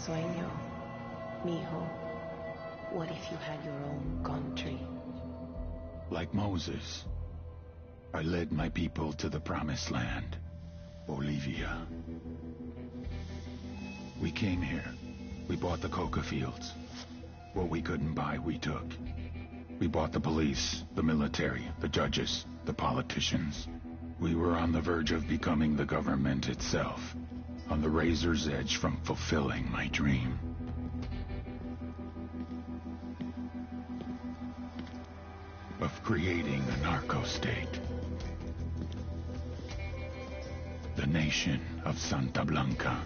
Sueño, mijo, what if you had your own country? Like Moses, I led my people to the promised land, Bolivia. We came here. We bought the coca fields. What we couldn't buy, we took. We bought the police, the military, the judges, the politicians. We were on the verge of becoming the government itself, on the razor's edge from fulfilling my dream. Of creating a narco-state. The nation of Santa Blanca.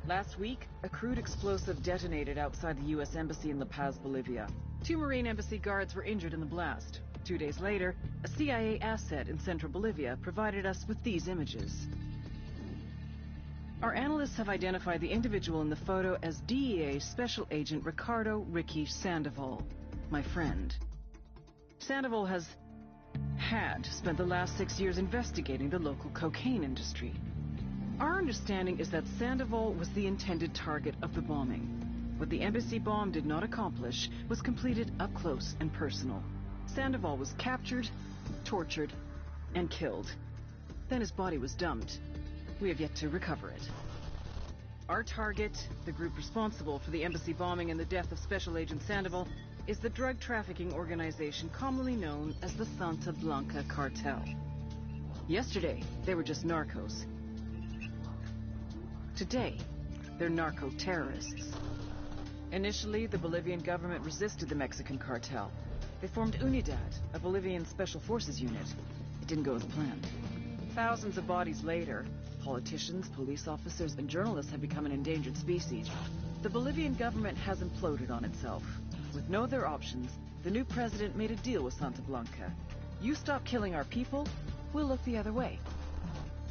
Last week, a crude explosive detonated outside the U.S. Embassy in La Paz, Bolivia. 2 Marine Embassy guards were injured in the blast. 2 days later, a CIA asset in central Bolivia provided us with these images. Our analysts have identified the individual in the photo as DEA Special Agent Ricardo Ricky Sandoval, my friend. Sandoval had spent the last 6 years investigating the local cocaine industry. Our understanding is that Sandoval was the intended target of the bombing. What the embassy bomb did not accomplish was completed up close and personal. Sandoval was captured, tortured, and killed. Then his body was dumped. We have yet to recover it. Our target, the group responsible for the embassy bombing and the death of Special Agent Sandoval, is the drug trafficking organization commonly known as the Santa Blanca Cartel. Yesterday, they were just narcos. Today, they're narco-terrorists. Initially, the Bolivian government resisted the Mexican cartel. They formed Unidad, a Bolivian special forces unit. It didn't go as planned. Thousands of bodies later, politicians, police officers, and journalists have become an endangered species. The Bolivian government has imploded on itself. With no other options, the new president made a deal with Santa Blanca. You stop killing our people, we'll look the other way.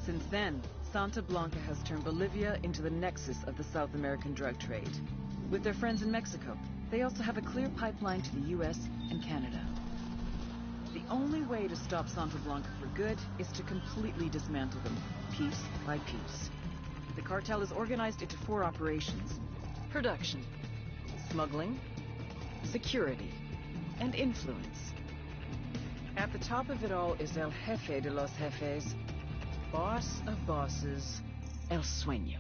Since then, Santa Blanca has turned Bolivia into the nexus of the South American drug trade. With their friends in Mexico, they also have a clear pipeline to the US and Canada. The only way to stop Santa Blanca for good is to completely dismantle them, piece by piece. The cartel is organized into 4 operations: production, smuggling, security, and influence. At the top of it all is El Jefe de los Jefes, boss of bosses, El Sueño.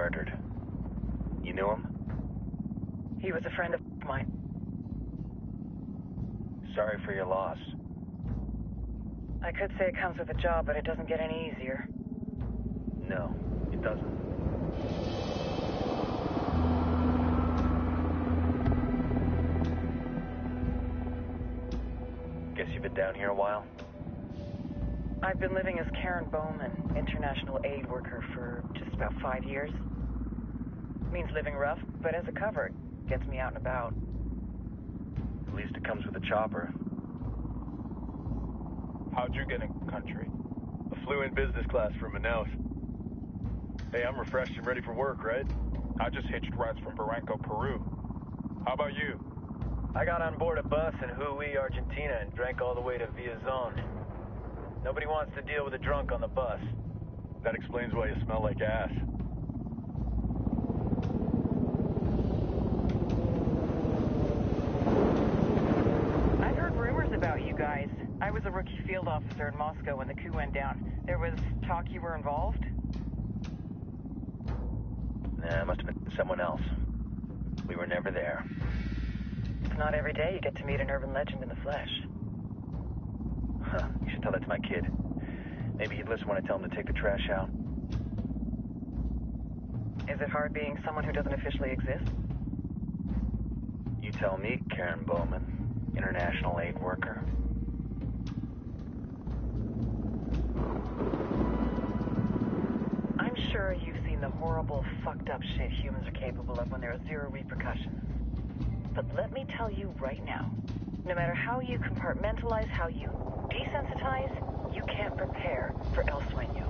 murdered. You knew him? He was a friend of mine. Sorry for your loss. I could say it comes with a job, but it doesn't get any easier. No, it doesn't. Guess you've been down here a while? I've been living as Karen Bowman, international aid worker, for just about 5 years. Means living rough, but as a cover, gets me out and about. At least it comes with a chopper. How'd you get in country? I flew in business class from Manaus. Hey, I'm refreshed and ready for work, right? I just hitched rides from Barranco, Peru. How about you? I got on board a bus in Hui, Argentina, and drank all the way to Villazon. Nobody wants to deal with a drunk on the bus. That explains why you smell like ass. I've heard rumors about you guys. I was a rookie field officer in Moscow when the coup went down. There was talk you were involved? Nah, it must have been someone else. We were never there. It's not every day you get to meet an urban legend in the flesh. Huh, you should tell that to my kid. Maybe he'd listen when I tell him to take the trash out. Is it hard being someone who doesn't officially exist? You tell me, Karen Bowman, international aid worker. I'm sure you've seen the horrible, fucked up shit humans are capable of when there are zero repercussions. But let me tell you right now, no matter how you compartmentalize, how you desensitize, you can't prepare for El Sueño.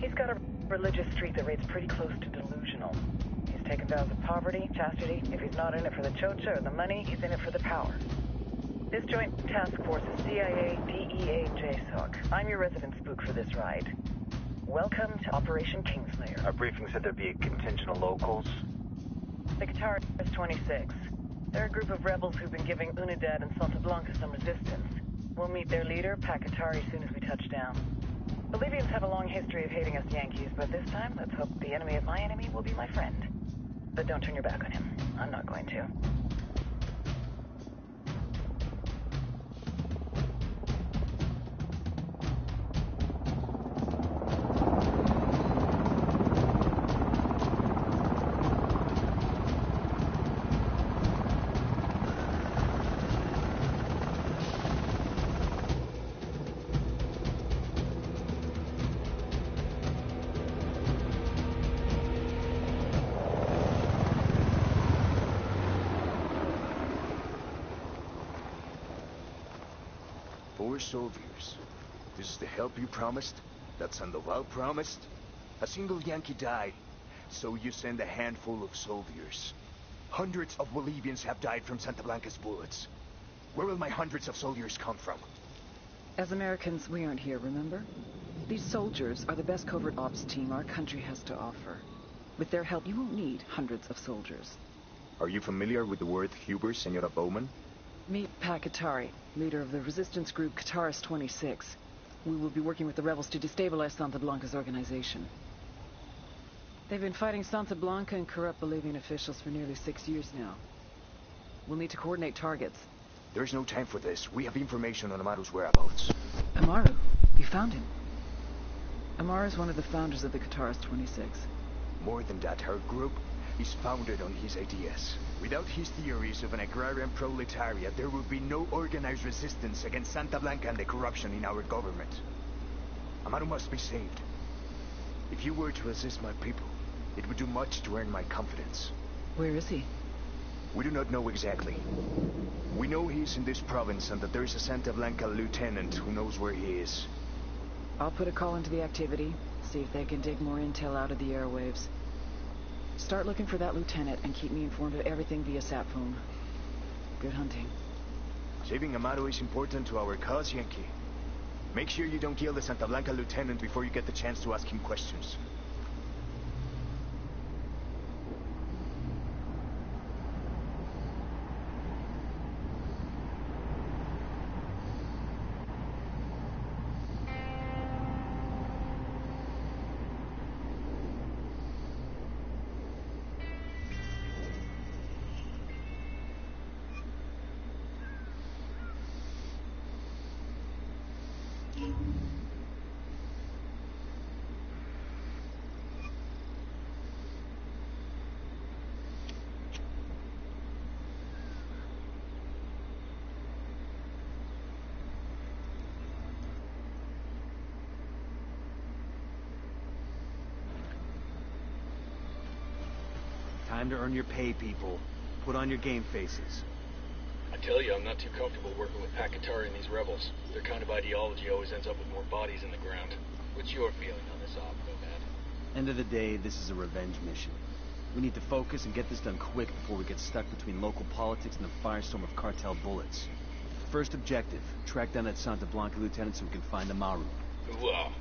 He's got a religious streak that rates pretty close to delusional. He's taken vows of poverty, chastity. If he's not in it for the chocha or the money, he's in it for the power. This joint task force is CIA, DEA, and JSOC. I'm your resident spook for this ride. Welcome to Operation Kingslayer. Our briefing said there'd be a contingent of locals. The Qatar is 26. They're a group of rebels who've been giving Unidad and Santa Blanca some resistance. We'll meet their leader, Pakatari, as soon as we touch down. Bolivians have a long history of hating us Yankees, but this time, let's hope the enemy of my enemy will be my friend. But don't turn your back on him. I'm not going to. Soldiers. This is the help you promised? That Sandoval promised? A single Yankee died, so you send a handful of soldiers. Hundreds of Bolivians have died from Santa Blanca's bullets. Where will my hundreds of soldiers come from? As Americans, we aren't here, remember? These soldiers are the best covert ops team our country has to offer. With their help, you won't need hundreds of soldiers. Are you familiar with the word Huber, Senora Bowman? Meet Pakatari, leader of the resistance group Qatar's 26. We will be working with the rebels to destabilize Santa Blanca's organization. They've been fighting Santa Blanca and corrupt Bolivian officials for nearly 6 years now. We'll need to coordinate targets. There's no time for this. We have information on Amaru's whereabouts. Amaru? You found him? Amaru is one of the founders of the Qatar's 26. More than that, her group is founded on his ideas. Without his theories of an agrarian proletariat, there would be no organized resistance against Santa Blanca and the corruption in our government. Amaru must be saved. If you were to assist my people, it would do much to earn my confidence. Where is he? We do not know exactly. We know he's in this province and that there is a Santa Blanca lieutenant who knows where he is. I'll put a call into the activity, see if they can dig more intel out of the airwaves. Start looking for that lieutenant and keep me informed of everything via sat phone. Good hunting. Saving Amaru is important to our cause, Yankee. Make sure you don't kill the Santa Blanca lieutenant before you get the chance to ask him questions. Time to earn your pay, people. Put on your game faces. I tell you, I'm not too comfortable working with Pakatari and these rebels. Their kind of ideology always ends up with more bodies in the ground. What's your feeling on this op, Nomad? End of the day, this is a revenge mission. We need to focus and get this done quick before we get stuck between local politics and the firestorm of cartel bullets. First objective, track down that Santa Blanca lieutenant so we can find the Maru. Wow.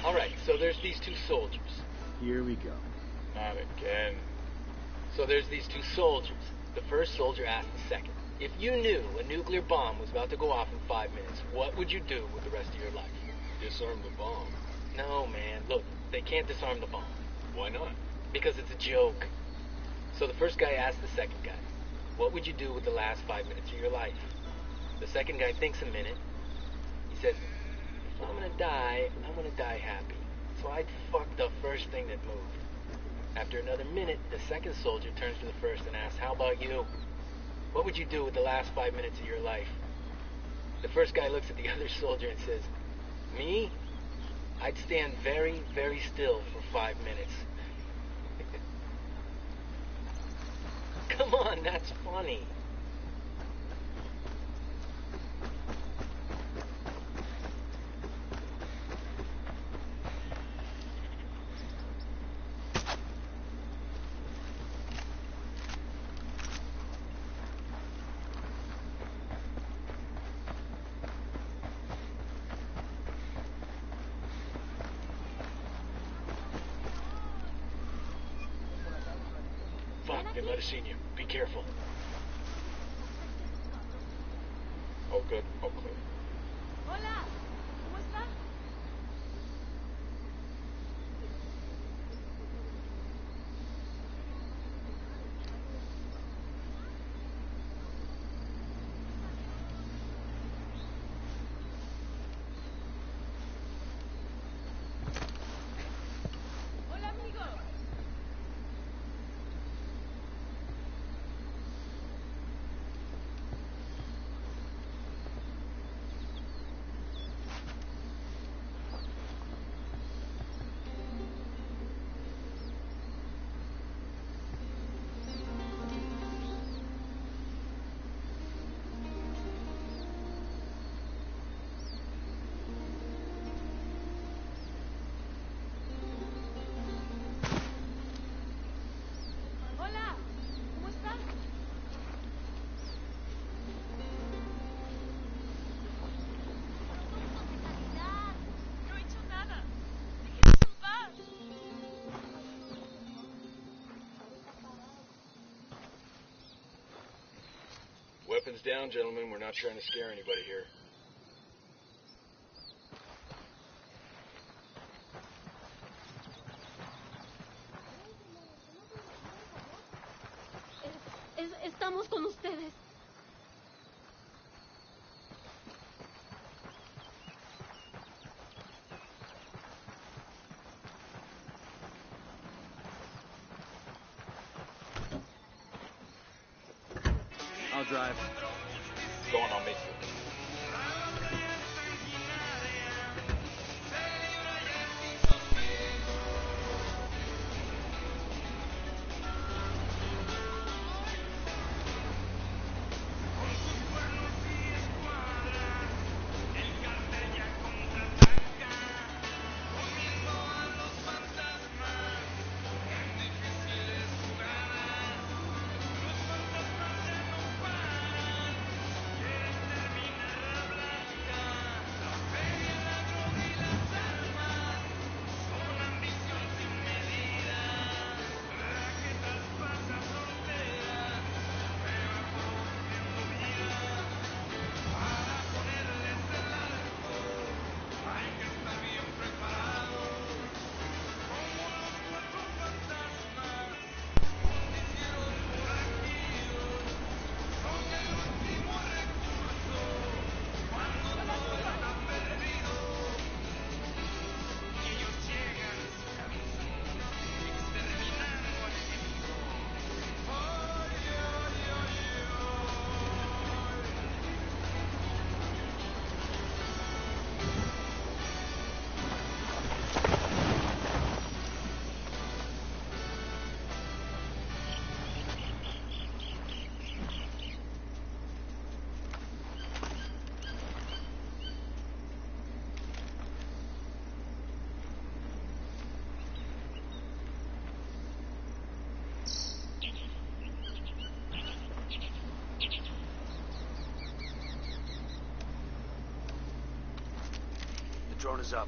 Alright, so there's these two soldiers. Here we go. Not again. So there's these two soldiers. The first soldier asked the second, if you knew a nuclear bomb was about to go off in 5 minutes, what would you do with the rest of your life? Disarm the bomb. No, man. Look, they can't disarm the bomb. Why not? Because it's a joke. So the first guy asked the second guy, what would you do with the last 5 minutes of your life? The second guy thinks a minute. He says, if I'm gonna die, I'm gonna die happy. So I'd fuck the first thing that moved. After another minute, the second soldier turns to the first and asks, how about you? What would you do with the last 5 minutes of your life? The first guy looks at the other soldier and says, me? I'd stand very, very still for 5 minutes. Come on, that's funny. Fuck, they might have seen you. Be careful. All good, all clear. Hola, ¿cómo estás? Hola, amigo. Hola, ¿cómo estás? No he hecho nada. Déjenos en paz. Weapons down, gentlemen. We're not trying to scare anybody here. Estamos con ustedes. I'll drive. Going on me. Drone is up.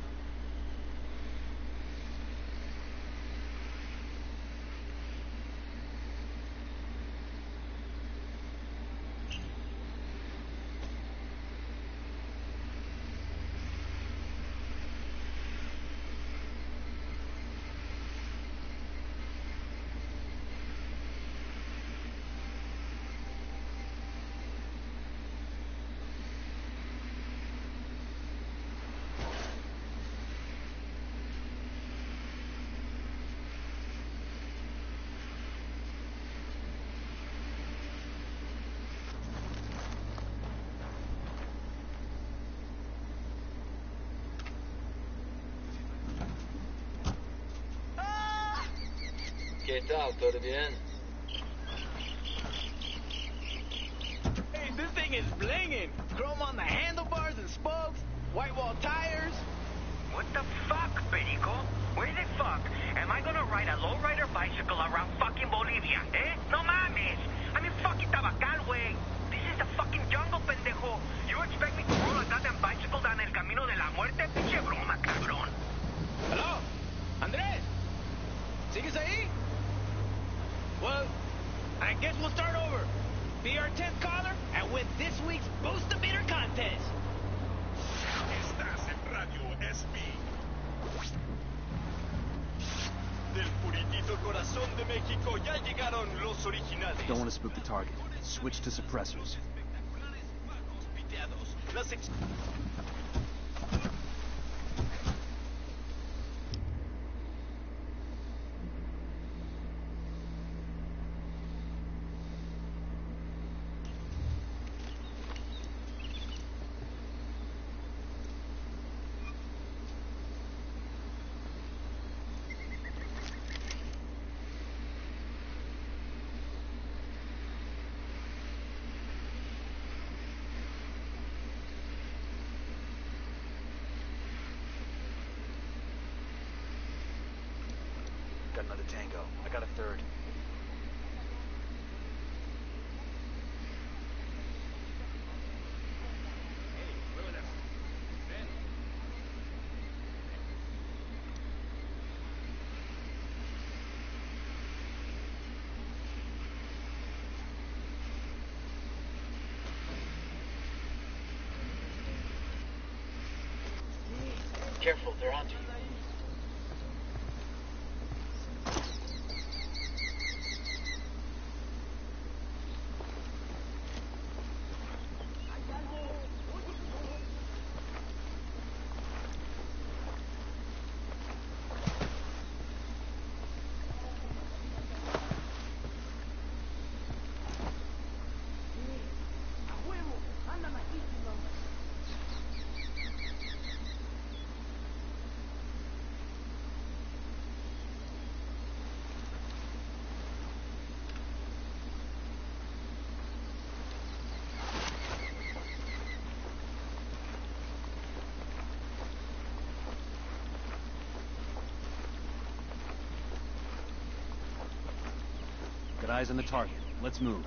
¿Qué tal? ¿Todo bien? Hey, this thing is blinging. Chrome on the handlebars and spokes, white wall tires. What the fuck, Perico? Where the fuck am I gonna ride a lowrider bicycle around fucking Bolivia, eh? No mames. I mean, fucking Tabacal, way. This is the fucking jungle, pendejo. You expect me to roll a goddamn bicycle down el camino de la muerte? Pinche broma, cabrón. Hello? Andrés? ¿Sigues ahí? Well, I guess we'll start over. Be our 10th caller and win this week's Boost the Meter contest. Estás en Radio SB. Del puritito corazón de México ya llegaron los originales. Don't want to spook the target. Switch to suppressors. Got another tango. I got a third. Careful, they're onto you. Got eyes on the target. Let's move.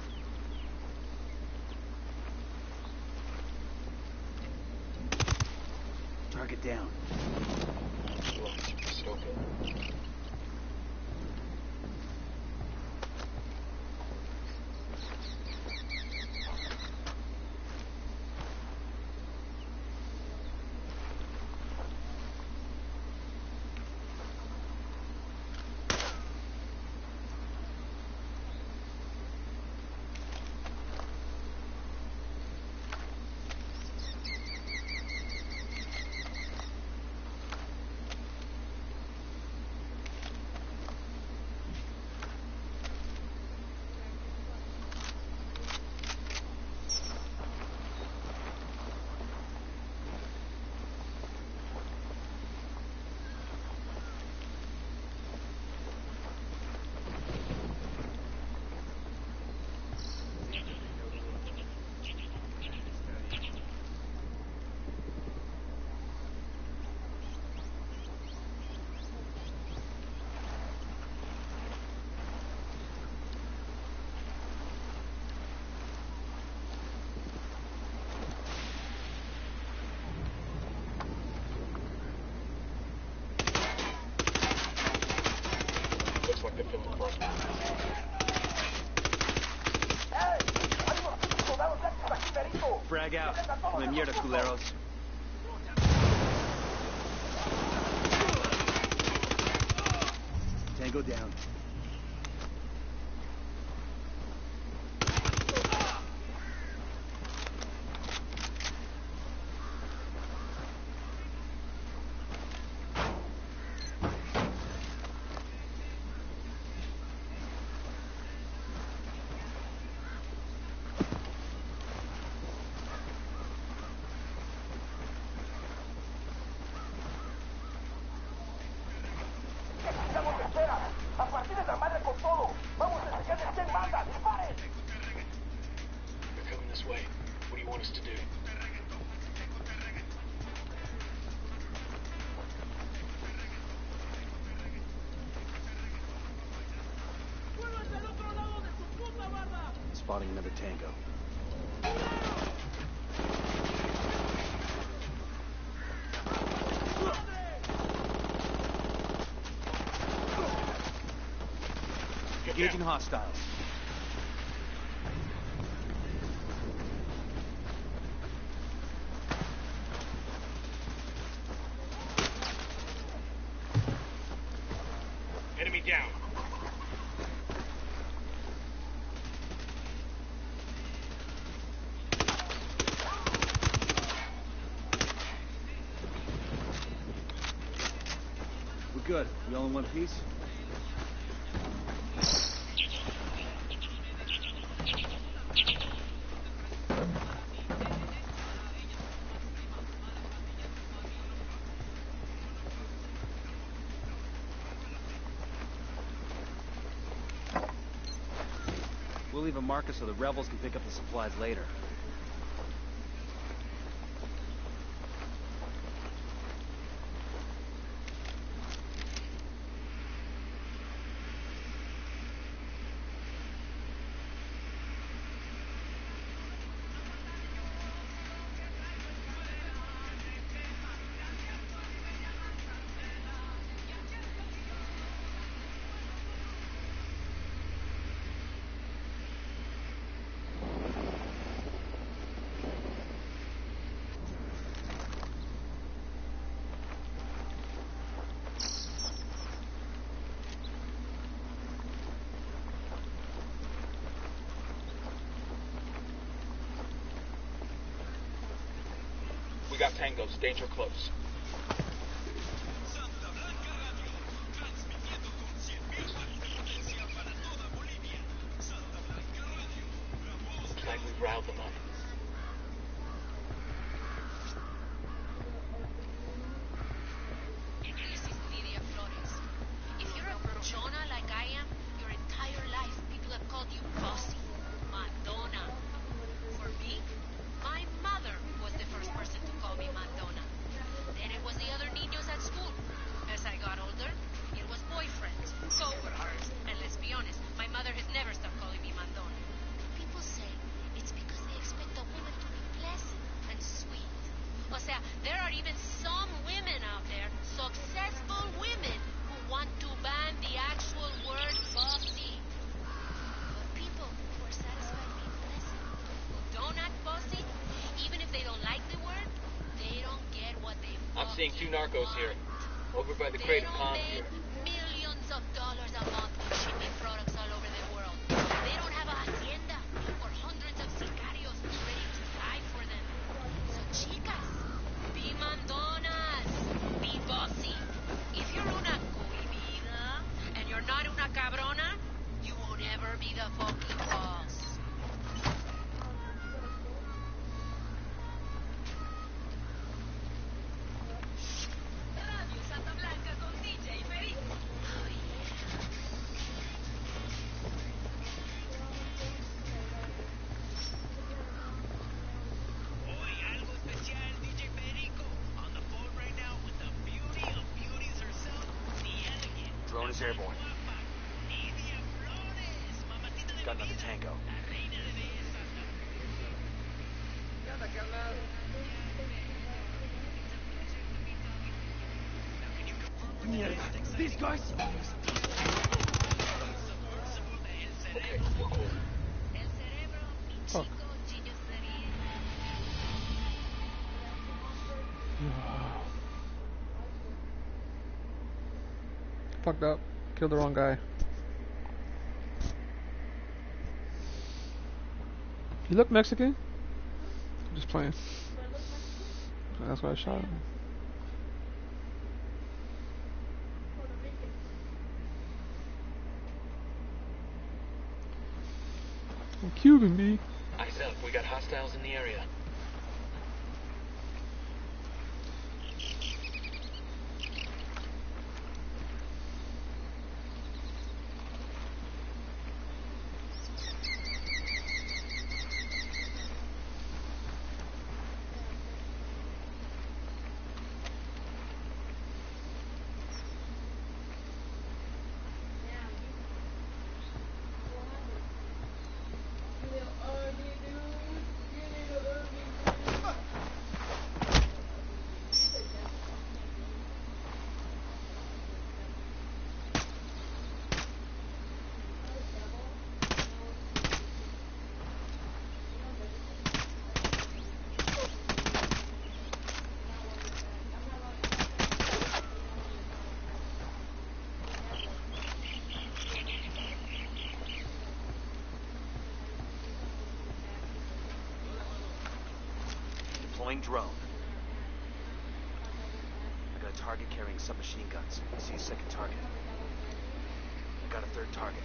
Target down. Frag out. Come mierda, culeros. Tango down. They're coming this way. What do you want us to do? Spotting another tango. Engaging hostiles. Enemy down. We're good. We all in one piece? We'll leave a marker so the rebels can pick up the supplies later. We got tangos. Danger close. Looks like we've riled them up. If you're a Jonah like I am, your entire life people have called you bossy, Madonna. For me, my mother was the first person to call me Madonna. Then it was the other niños at school. As I got older, it was boyfriends, co-workers, and let's be honest, my mother has never stopped calling me Madonna. People say it's because they expect a woman to be pleasant and sweet. O sea, there are even some women out there, successful women, who want to ban the actual word bossy. But people who are satisfied being pleasant, who don't act bossy, even if they don't like the word, they don't get what they I'm seeing two narcos here. Over by the They crate of don't palm make here. millions of dollars a month shipping products all over the world. They don't have a hacienda or hundreds of sicarios ready to die for them. So chicas, be mandonas, be bossy. If you're una cohibida and you're not una cabrona, you won't ever be the fucking boss. Drone is airborne. Got another tango. Mierda. These guys? Okay, we're cool. El cerebro, mi chico, genius. Fucked up. Killed the wrong guy. You look Mexican? I'm just playing. That's why I shot him. I'm Cuban, B. Eyes up, we got hostiles in the area. Drone. I got a target carrying submachine guns. I see a second target. I got a third target.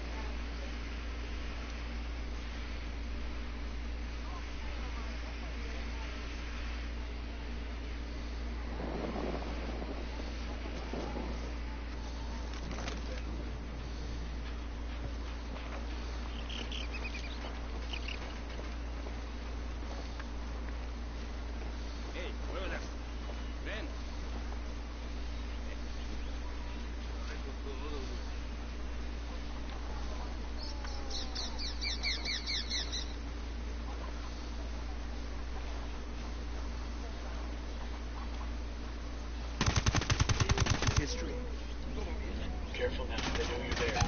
Careful now, they know you're there.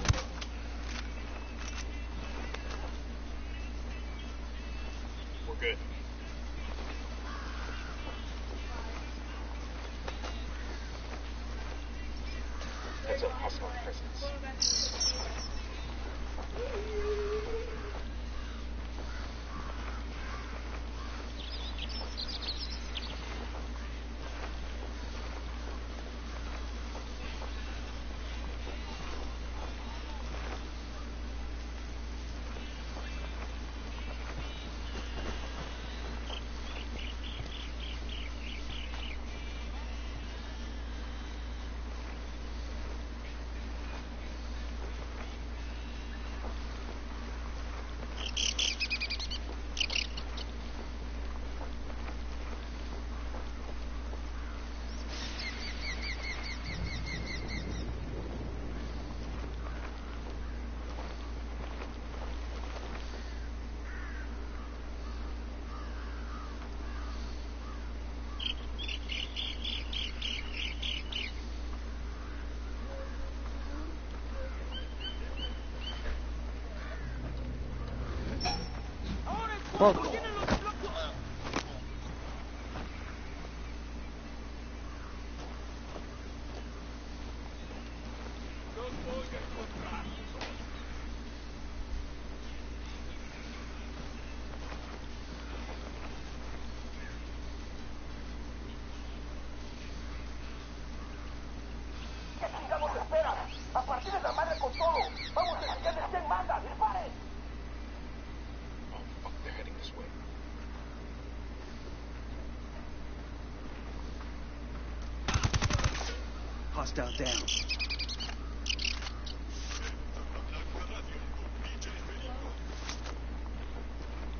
We're good. Heads up, hostile presence. Fuck. Hostile down.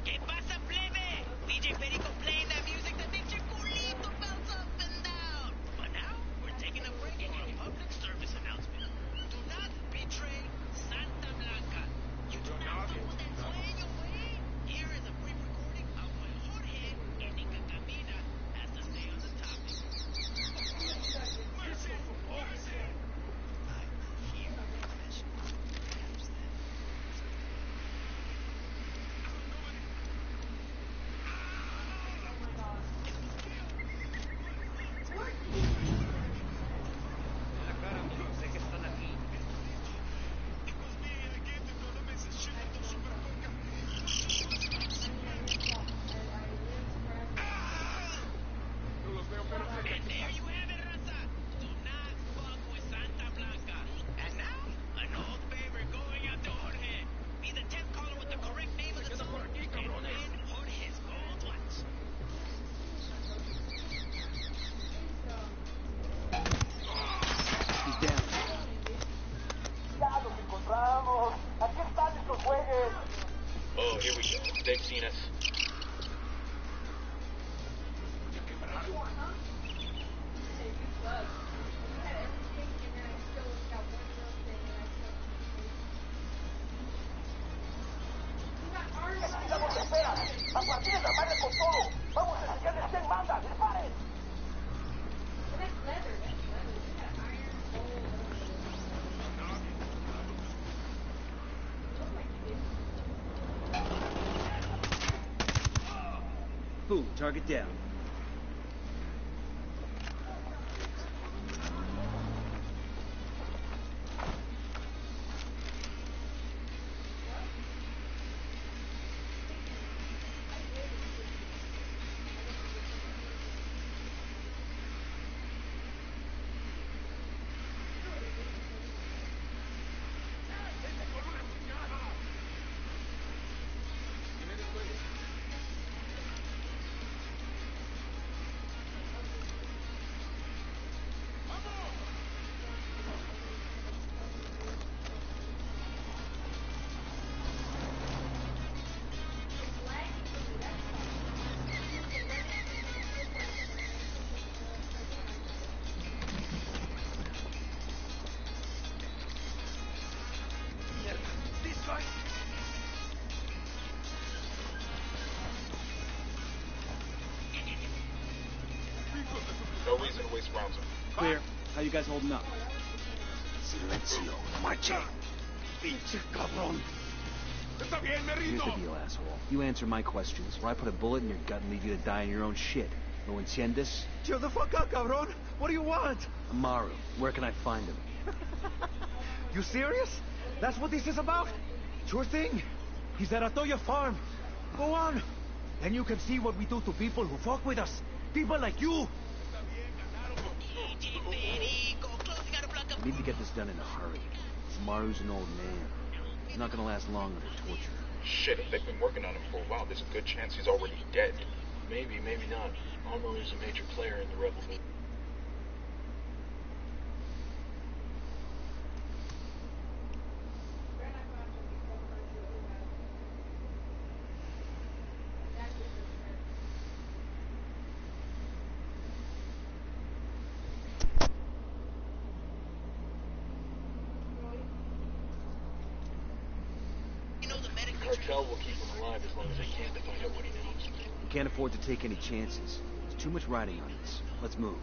¿Qué pasa, plebe? DJ Perico playing that music that makes your culito bounce up and down. But now, we're taking a break for a public service announcement. Do not betray Santa Blanca. You do not fuck with el sueño, güey. Here is a brief recording of what Jorge and Nica Camina has to say on the topic. Mercy! Mercy! Food, target down. No reason to waste rounds. Clear. How you guys holding up? Silencio, marche. Pinche cabrón. Here's the deal, asshole. You answer my questions, or I put a bullet in your gut and leave you to die in your own shit. No entiendes? Chill the fuck out, cabrón. What do you want? Amaru. Where can I find him? You serious? That's what this is about? Sure thing. He's at Atoya Farm. Go on. Then you can see what we do to people who fuck with us. People like you. We need to get this done in a hurry. Amaru's an old man. He's not gonna last long under torture. Shit, if they've been working on him for a while, there's a good chance he's already dead. Maybe, maybe not. Amaru's a major player in the rebel movement. The cartel will keep him alive as long as they can to find out what he knows. We can't afford to take any chances. There's too much riding on this. Let's move.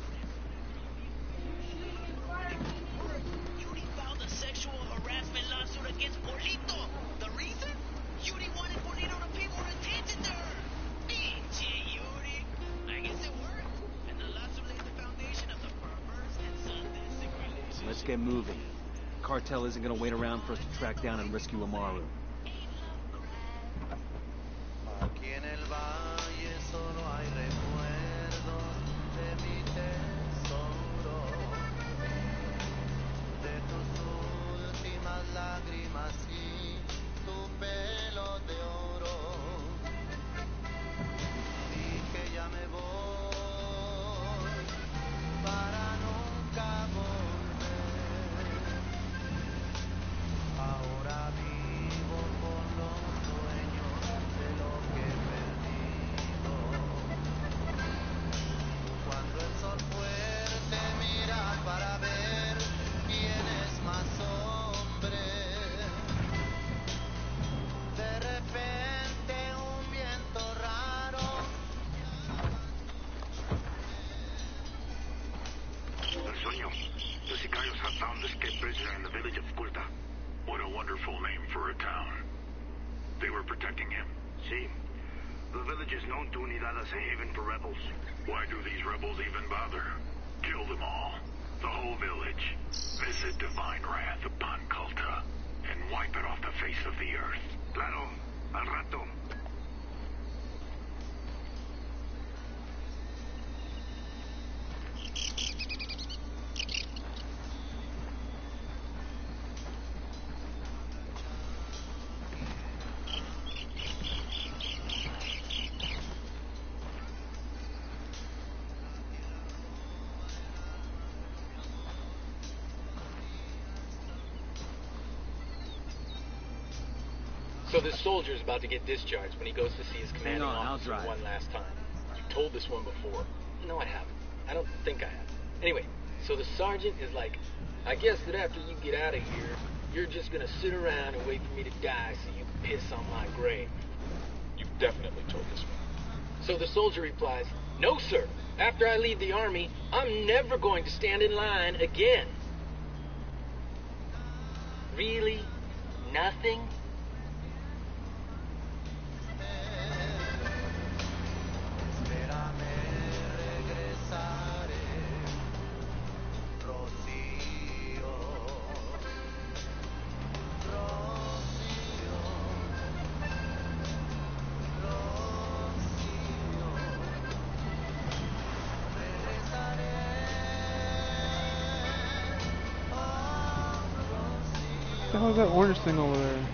Yuri filed a sexual harassment lawsuit against Polito. The reason? Yuri wanted Polito to pay more attention to her. Pinche Yuri. I guess it worked. And the lawsuit laid the foundation of the perverse and sadistic relationship. Let's get moving. The cartel isn't gonna wait around for us to track down and rescue Amaru. Aquí en el valle solo hay recuerdos de mi tesoro, de tus últimas lágrimas y tu pelo de oro. Dije ya me voy para nunca volver. Ahora vivo con los sueños de lo que he perdido. Cuando el sol fuerte mira para ver quién es más hombre, de repente un viento raro. El sueño. The sicarios have found the escaped prisoner in the village of Sculta. What a wonderful name for a town. They were protecting him. See, the village is known to Unidad as a haven for rebels. Why do these rebels even bother? Kill them all. The whole village. Visit divine wrath upon Culta. And wipe it off the face of the earth. Claro, al rato. So this soldier's about to get discharged when he goes to see his commanding Hang on, I'll officer drive. one last time. You told this one before. No, I haven't. I don't think I have. Anyway, so the sergeant is like, I guess that after you get out of here, you're just gonna sit around and wait for me to die so you can piss on my grave. You definitely told this one. So the soldier replies, no, sir. After I leave the army, I'm never going to stand in line again. Really? Nothing? the hell is that orange thing over there?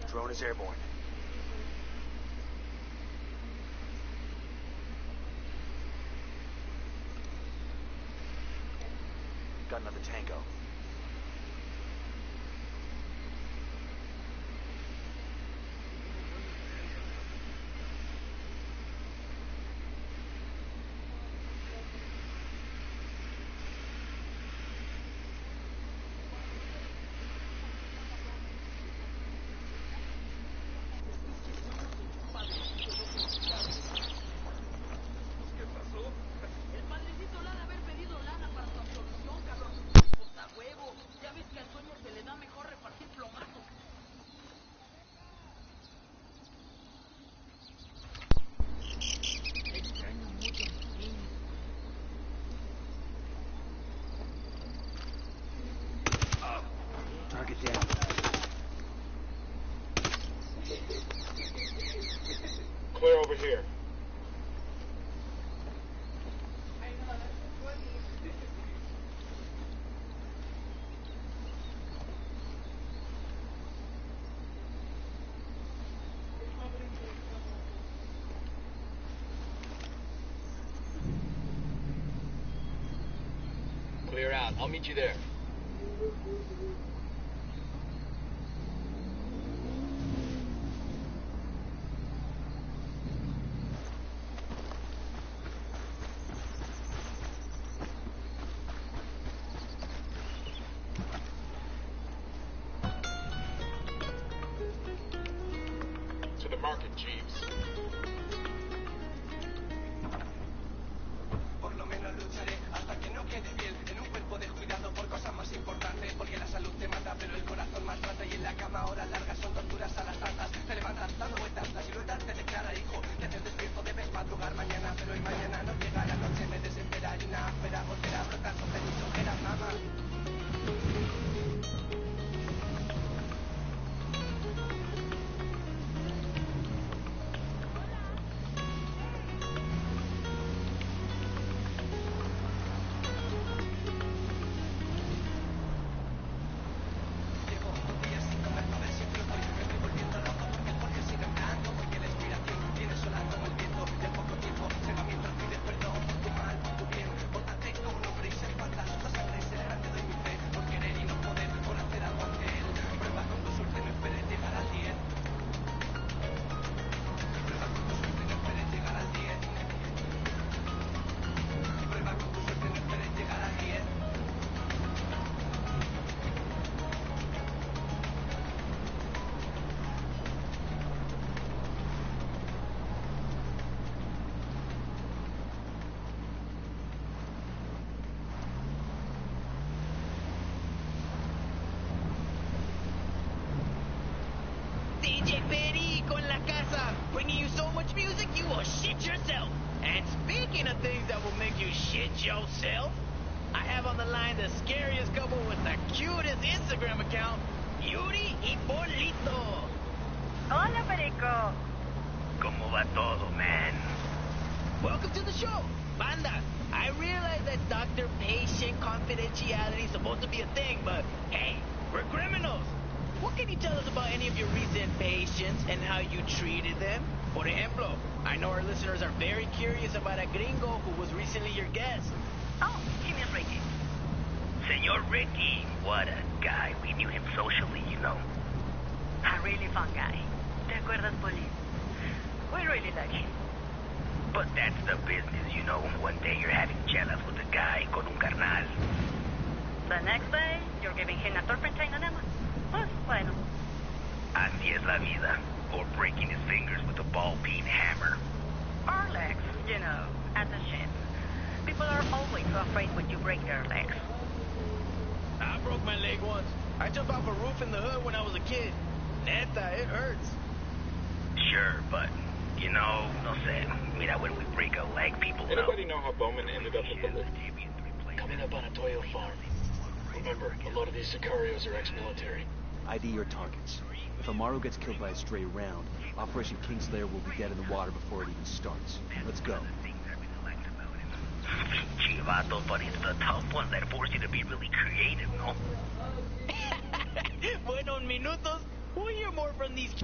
Drone is airborne. Got another tango. Target down. Clear over here. Clear out. I'll meet you there. To the market, Jeeves. Por lo menos lucharé hasta que no quede piel en un cuerpo descuidado por cosas más importantes, porque la salud te mata pero el corazón más trata, y en la cama horas largas son torturas a las tantas. Te levantas dando vueltas, la silueta te declara hijo, que haces despierto, debes madrugar mañana, pero hoy mañana no llega, la noche me desespera y una áspera volverá a brotar sobre mis ojeras, mamá. DJ Perico in la casa, bringing you so much music you will shit yourself. And speaking of things that will make you shit yourself, I have on the line the scariest couple with the cutest Instagram account, Yuri y Polito. Hola, Perico. ¿Cómo va todo, man? Welcome to the show, Banda. I realize that doctor-patient confidentiality is supposed to be a thing, but hey, we're criminals. What can you tell us about any of your recent patients and how you treated them? Por ejemplo, I know our listeners are very curious about a gringo who was recently your guest. Oh, he means Ricky. Senor Ricky, what a guy. We knew him socially, you know. A really fun guy. ¿Te acuerdas, Poli? We really like him. But that's the business, you know. One day you're having chelas with a guy con un carnal. The next day, you're giving him a turpentine enema. Pues, bueno. Así es la vida. Or breaking his fingers with a ball-peen hammer. Or legs, you know, at the gym. People are always so afraid when you break their legs. I broke my leg once. I jumped off a roof in the hood when I was a kid. Neta, it hurts. Sure, but You know, no sé, mira, when we break a leg, people know. Anybody know how Bowman ended up at the lift? Coming up on a Toyo farm. Remember, a lot of these Sicarios are ex-military. ID your targets. If Amaro gets killed by a stray round, Operation Kingslayer will be dead in the water before it even starts. Let's go. Chivato, but it's the tough ones that force you to be really creative, no? Buenos minutos. We'll hear more from these.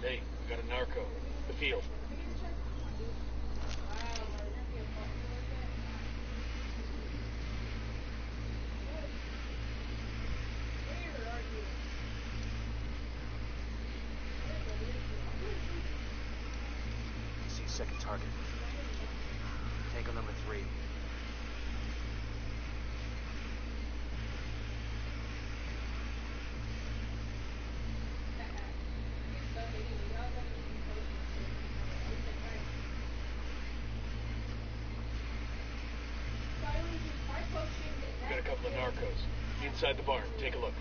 Hey, we got a narco. The field. See a second target. Tango number 3. We got a couple of narcos. Inside the barn. Take a look.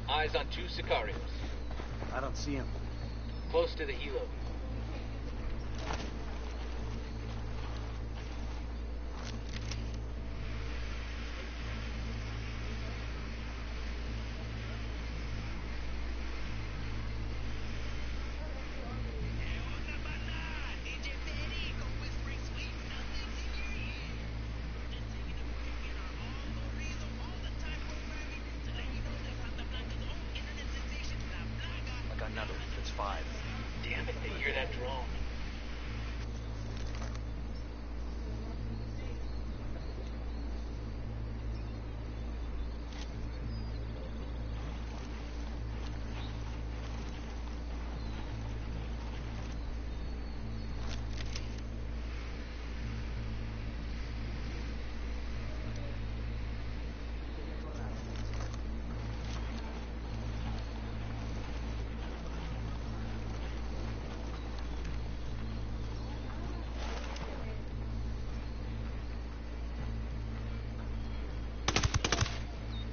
Eyes on 2 Sicarios. I don't see him. Close to the helo. I got another. That's 5. Damn it, they hear that drone.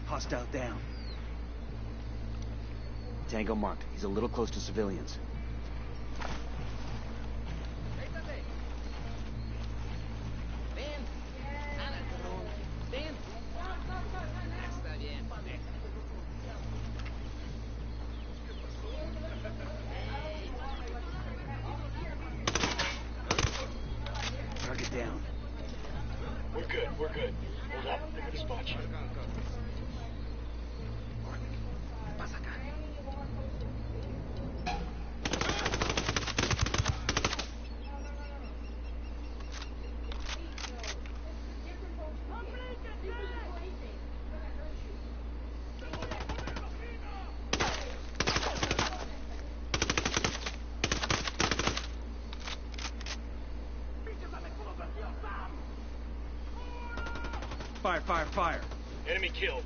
Hostile down. Tango marked. He's a little close to civilians. Target down. We're good. We're good. Hold up. They're gonna spot you. Fire, fire, fire. Enemy killed.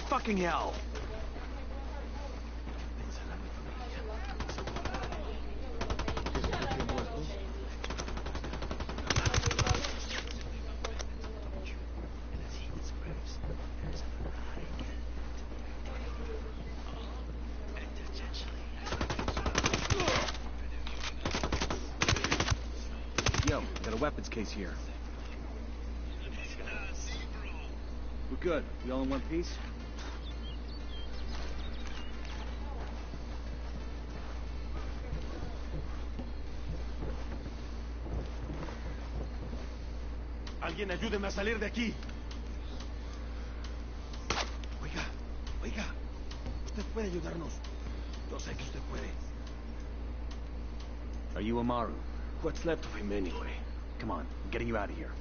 Fucking hell. Yo, got a weapons case here. We're good. We all in one piece? Alguien ayúdeme a salir de aquí. Oiga. Usted puede ayudarnos. Yo sé que usted puede. Are you Amaru? What's left of him anyway? Come on, I'm getting you out of here.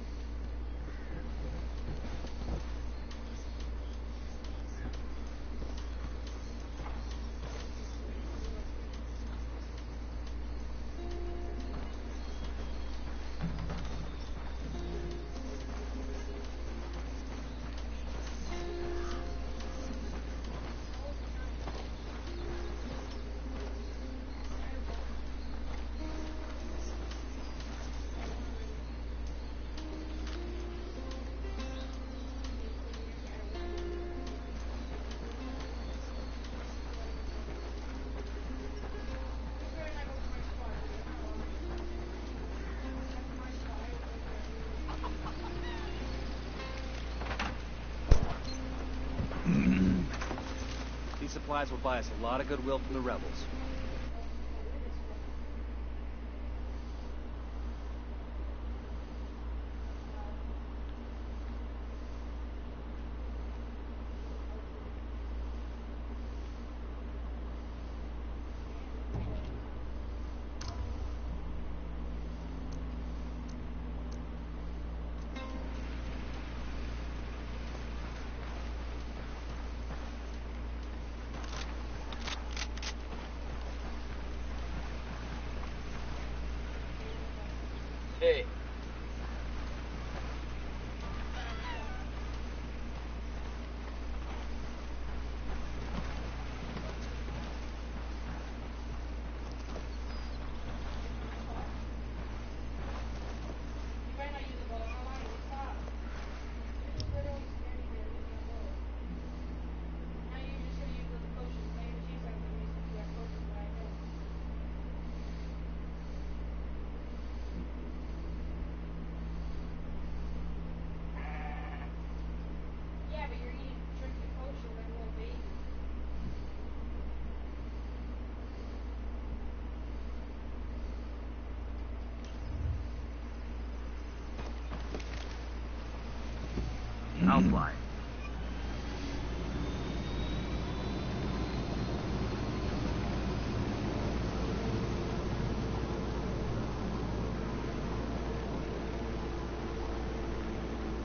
These supplies will buy us a lot of goodwill from the rebels. Hey. I'll fly.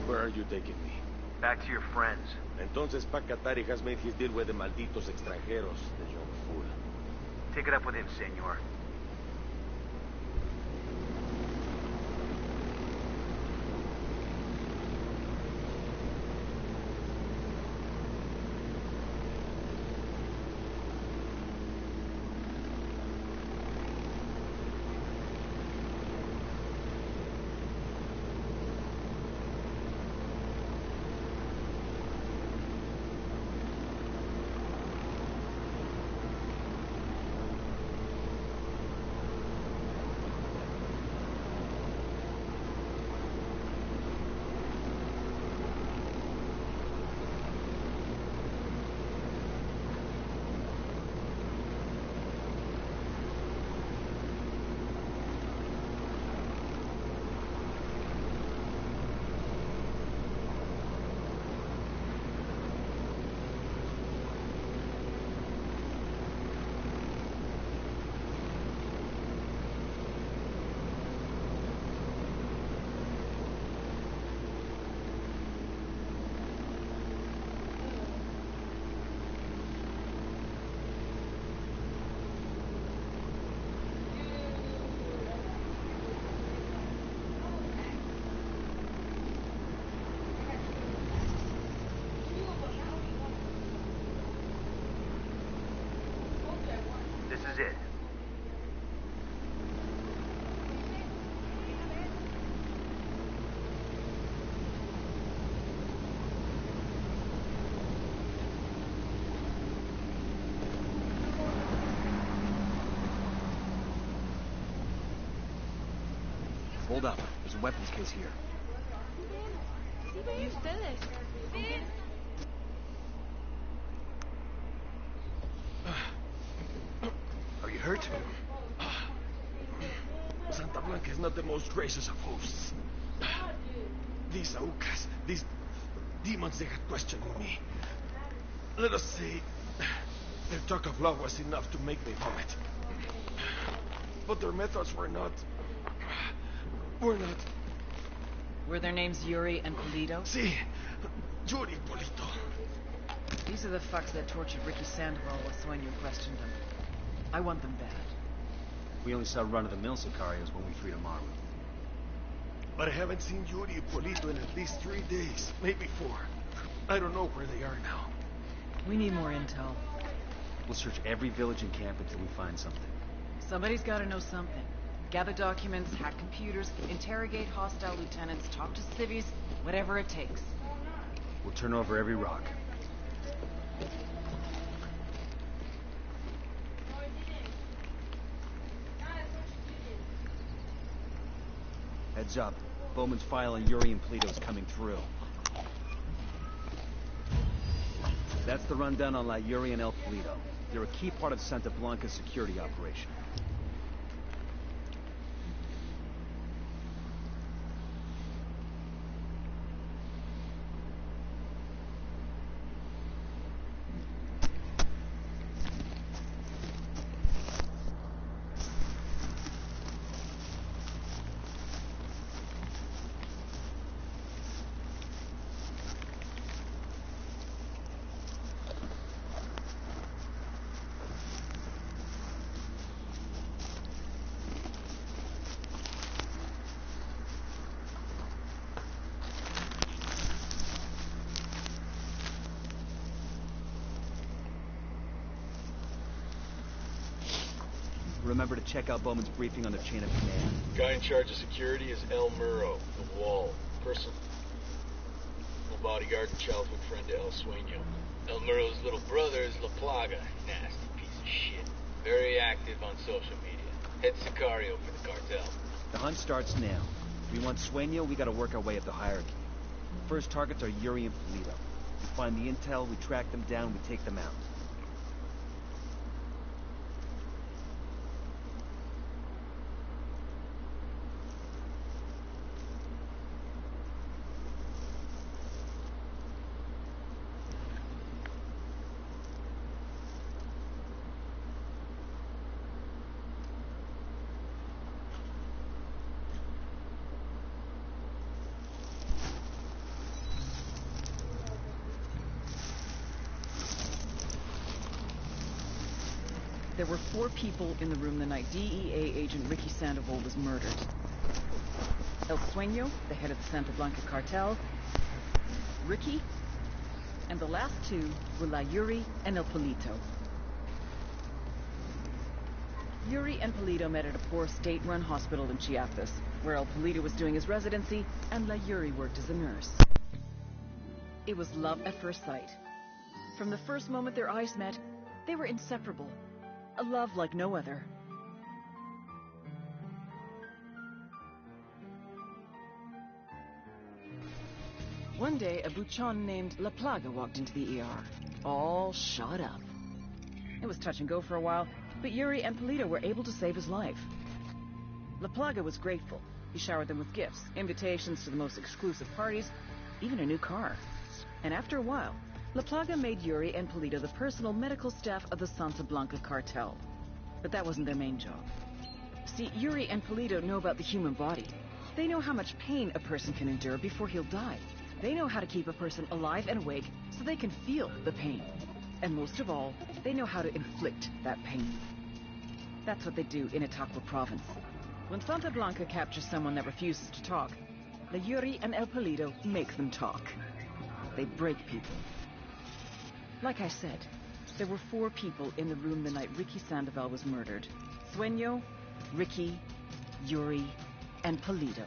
Where are you taking me? Back to your friends. Entonces Pacatari has made his deal with the malditos extranjeros, the young fool. Take it up with him, senor. This is it. Hold up. There's a weapons case here. ¿Y ustedes? Are you hurt? Santa Blanca is not the most gracious of hosts. These Aukas, these demons, they had questioning me. Let us say, their talk of love was enough to make me vomit. But their methods were not... Were their names Yuri and Polito? Si, Yuri Polito. These are the fucks that tortured Ricky Sandoval while Sueño questioned them. I want them bad. We only saw run-of-the-mill Sicarios when we freed Amaru. But I haven't seen Yuri and Polito in at least 3 days, maybe 4. I don't know where they are now. We need more intel. We'll search every village and camp until we find something. Somebody's gotta know something. Gather documents, hack computers, interrogate hostile lieutenants, talk to civvies, whatever it takes. We'll turn over every rock. Heads up. Bowman's file on Yuri and Polito is coming through. That's the rundown on La Yuri and El Polito. They're a key part of Santa Blanca's security operation. Remember to check out Bowman's briefing on their chain of command. Guy in charge of security is El Muro, the Wall. Personal bodyguard and childhood friend to El Sueño. El Muro's little brother is La Plaga. Nasty piece of shit. Very active on social media. Head Sicario for the cartel. The hunt starts now. We want Sueño, we gotta work our way up the hierarchy. First targets are Yuri and Polito. We find the intel, we track them down, we take them out. There were 4 people in the room the night DEA agent Ricky Sandoval was murdered. El Sueño, the head of the Santa Blanca cartel, Ricky, and the last 2 were La Yuri and El Polito. Yuri and Polito met at a poor state-run hospital in Chiapas, where El Polito was doing his residency and La Yuri worked as a nurse. It was love at first sight. From the first moment their eyes met, they were inseparable. A love like no other. One day, a buchon named La Plaga walked into the ER, all shot up. It was touch and go for a while, but Yuri and Polito were able to save his life. La Plaga was grateful. He showered them with gifts, invitations to the most exclusive parties, even a new car. And after a while, La Plaga made Yuri and Polito the personal medical staff of the Santa Blanca cartel. But that wasn't their main job. See, Yuri and Polito know about the human body. They know how much pain a person can endure before he'll die. They know how to keep a person alive and awake so they can feel the pain. And most of all, they know how to inflict that pain. That's what they do in Itaqua province. When Santa Blanca captures someone that refuses to talk, the Yuri and El Polito make them talk. They break people. Like I said, there were 4 people in the room the night Ricky Sandoval was murdered. Sueño, Ricky, Yuri, and Polito.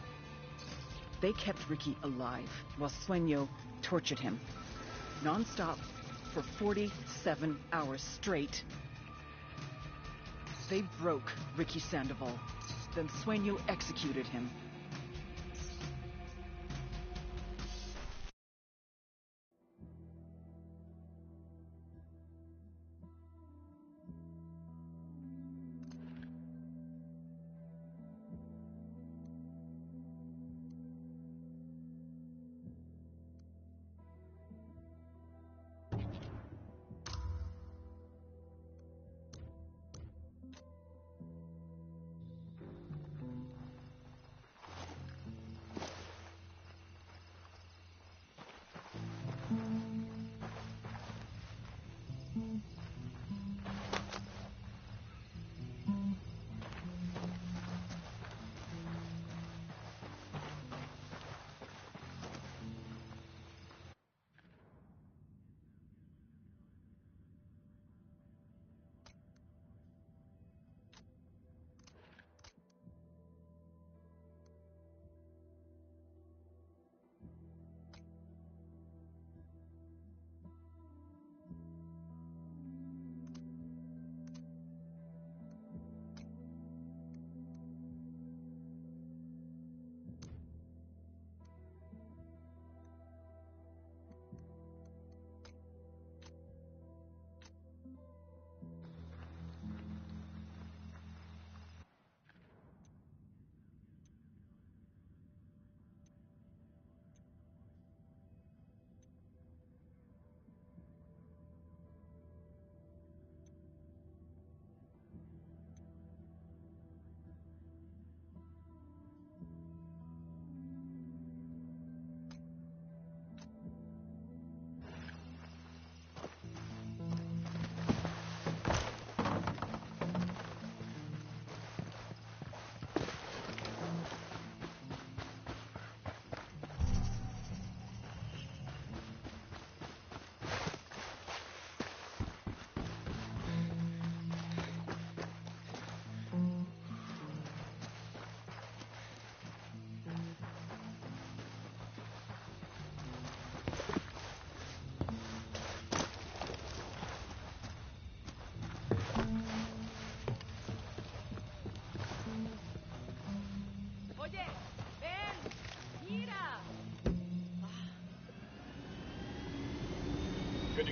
They kept Ricky alive while Sueño tortured him. Non-stop for 47 hours straight. They broke Ricky Sandoval. Then Sueño executed him.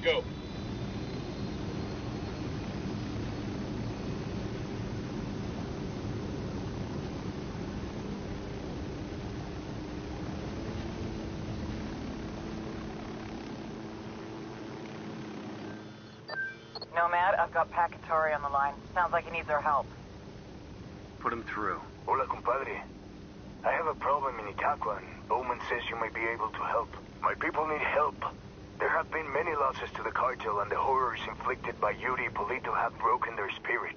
go. Nomad, I've got Pacatari on the line. Sounds like he needs our help. Put him through. Hola, compadre. I have a problem in Itaqua, and Bowman says you might be able to help. My people need help. There have been many losses to the cartel, and the horrors inflicted by Yuri Polito have broken their spirit.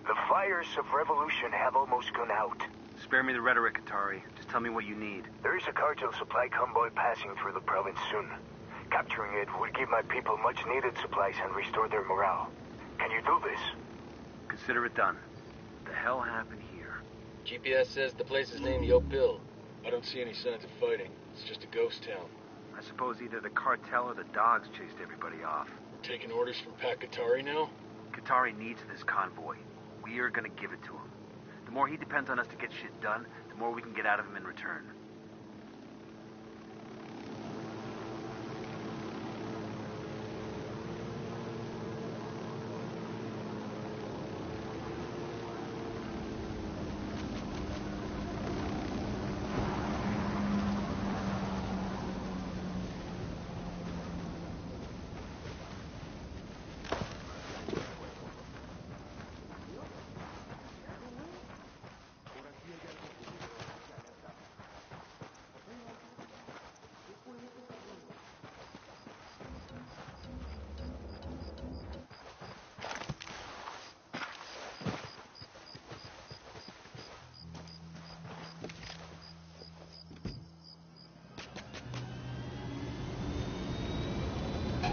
The fires of revolution have almost gone out. Spare me the rhetoric, Atari. Just tell me what you need. There is a cartel supply convoy passing through the province soon. Capturing it would give my people much-needed supplies and restore their morale. Can you do this? Consider it done. What the hell happened here? GPS says the place is named Yopil. I don't see any signs of fighting. It's just a ghost town. I suppose either the cartel or the dogs chased everybody off. Taking orders from Pat Katari now? Katari needs this convoy. We are gonna give it to him. The more he depends on us to get shit done, the more we can get out of him in return.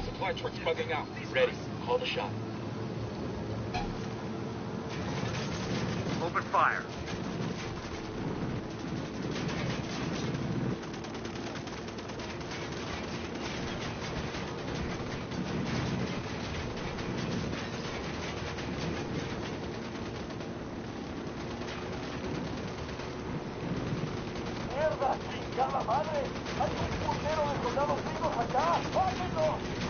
Supply truck's bugging out. Ready. Call the shot. Open fire. ¡Mierda! ¡Chingada madre! ¡Hay un puntero de soldados vivos acá! ¡Bájenlo!